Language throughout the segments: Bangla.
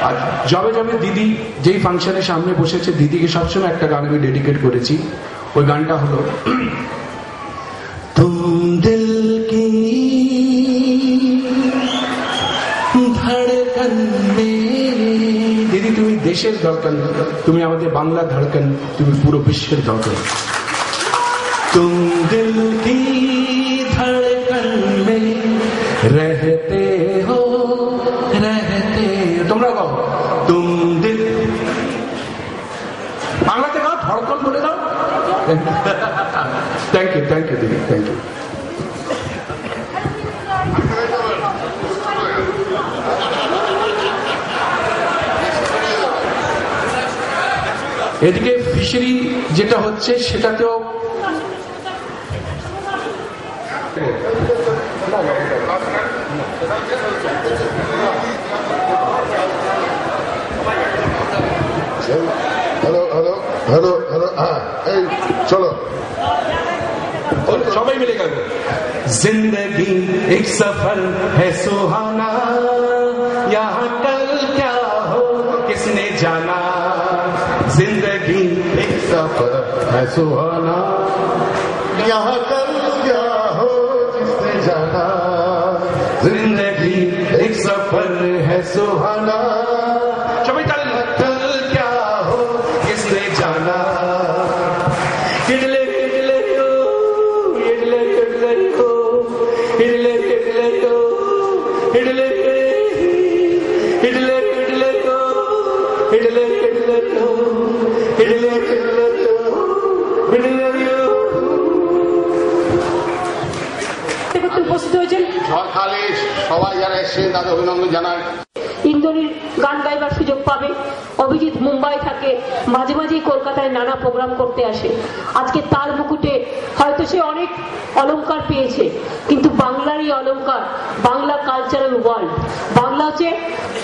আর যবে যবে দিদি যেই ফাংশনের সামনে বসেছে, দিদিকে সবসময় একটা গান আমি ডেডিকেট করেছি। ওই গানটা হলো তুম দিল কি ধড়কন মে। দিদি তুমি দেশের ধড়কন, তুমি আমাদের বাংলার ধড়কন, তুমি পুরো বিশ্বের ধড়কন। তুম দিল কি ধড়কন মে রহতে হো, রহতে। তোমরা গাও তুম দিল, বাংলাতে গাও, ধড়কন বলে দাও। থ্যাংক ইউ, থ্যাংক ইউ দিদি, থ্যাংক ইউ। এদিকে ফিশারি যেটা হচ্ছে সেটাতেও হ্যালো হ্যালো হ্যালো হ্যালো, হ্যাঁ এই চলো সবাই মিলে গেল। जिंदगी एक सफर है सुहाना, यहाँ कल क्या हो किसने जाना। जिंदगी एक सफर है सुहाना, यहाँ कल क्या हो जिसने जाना। जिंदगी एक सफर है सुहाना, सबाई ताली। कल क्या हो किसने जाना। উপস্থিত হয়েছেন ঝড়খালি সবাই যারা এসেছেন তাদের অভিনন্দন জানায়। ইন্দ্রনীল গান গাইবার সুযোগ পাবে। অভিজিৎ মুম্বাই থাকে, মাঝে মাঝেই কলকাতায় নানা প্রোগ্রাম করতে আসে। আজকে তার মুকুটে হয়তো সে অনেক অলংকার পেয়েছে, কিন্তু বাংলারই অলংকার, বাংলা কালচারাল ওয়ার্ল্ড। বাংলা হচ্ছে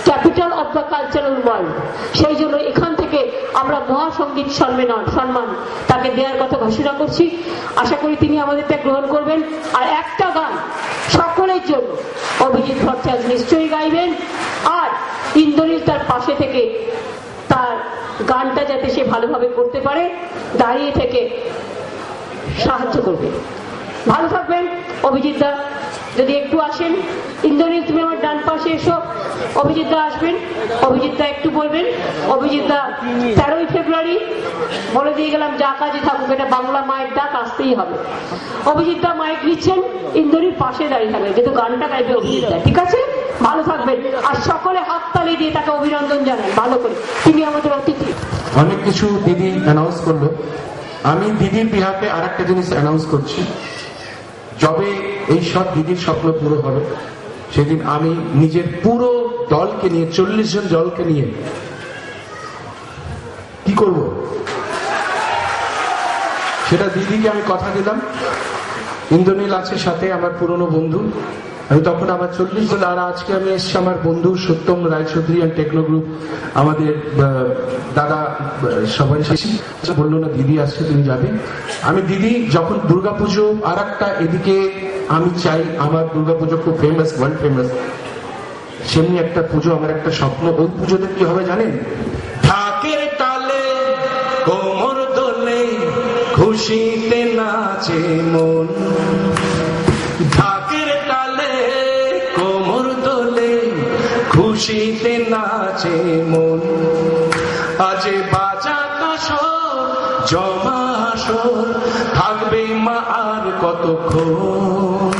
capital of the cultural world. সেই জন্য এখান থেকে আমরা মহাসঙ্গীত সম্মান তাকে দেওয়ার কথা ঘোষণা করছি। আশা করি তিনি আমাদের তা গ্রহণ করবেন। আর একটা গান সকলের জন্য অভিজিৎ ভট্টাচার্য নিশ্চয়ই গাইবেন, আর ইন্দ্রনীল তার পাশে থেকে তার গানটা যাতে সে ভালোভাবে করতে পারে দাঁড়িয়ে থেকে সাহায্য করবে। ভালো থাকবেন অভিজিৎ দা, যদি একটু আসেন। ইন্দ্রনীল তুমি আমার ডান পাশে এসো। অভিজিৎ দা আসবেন, অভিজিৎ দা একটু বলবেন। অভিজিৎ দা 13ই ফেব্রুয়ারি বলে দিয়ে গেলাম, যা কাজে থাকুক, এটা বাংলা মায়ের ডাক, আসতেই হবে। অভিজিৎ দা মাইক নিচ্ছেন, ইন্দ্রনীল পাশে দাঁড়িয়ে থাকবে, যেহেতু গানটা গাইবে অভিজিৎ দা। ঠিক আছে, ভালো থাকবেন। আর সকলে হাততালি দিয়ে তাকে অভিনন্দন জানান ভালো করে, তিনি আমাদের অতিথি। অনেক কিছু দিদি অ্যানাউন্স করলো, আমি দিদির বিহাফে আর একটা জিনিস অ্যানাউন্স করছি। যবে এই সব দিদির স্বপ্ন পুরো হবে, সেদিন আমি নিজের পুরো দলকে নিয়ে, 40 জন দলকে নিয়ে কি করব সেটা দিদিকে আমি কথা দিলাম। ইন্দ্রনীল আছে সাথে, আমার পুরনো বন্ধু। আমি তখন আমার 40 জন, আর আজকে আমি এসছি আমার বন্ধু সত্যম রায়চৌধুরী অ্যান্ড টেকনো গ্রুপ, আমাদের দাদা সবাই বললো না দিদি আসছে তুমি যাবে। আমি দিদি যখন দুর্গাপুজো আর একটা এদিকে, আমি চাই আমার দুর্গাপুজো খুব ফেমাস, ওয়ার্ল্ড ফেমাস, সেমনি একটা পুজো আমার একটা স্বপ্ন। ওই পুজোতে কি হবে জানেন? ঢাকের তালে কোমর দোলে খুশিতে নাচে মন, ঢাকের তালে কোমর দোলে খুশিতে নাচে মন। আজ বাজা কাসর জমা আসর, থাকবে মা আর কতক্ষণ।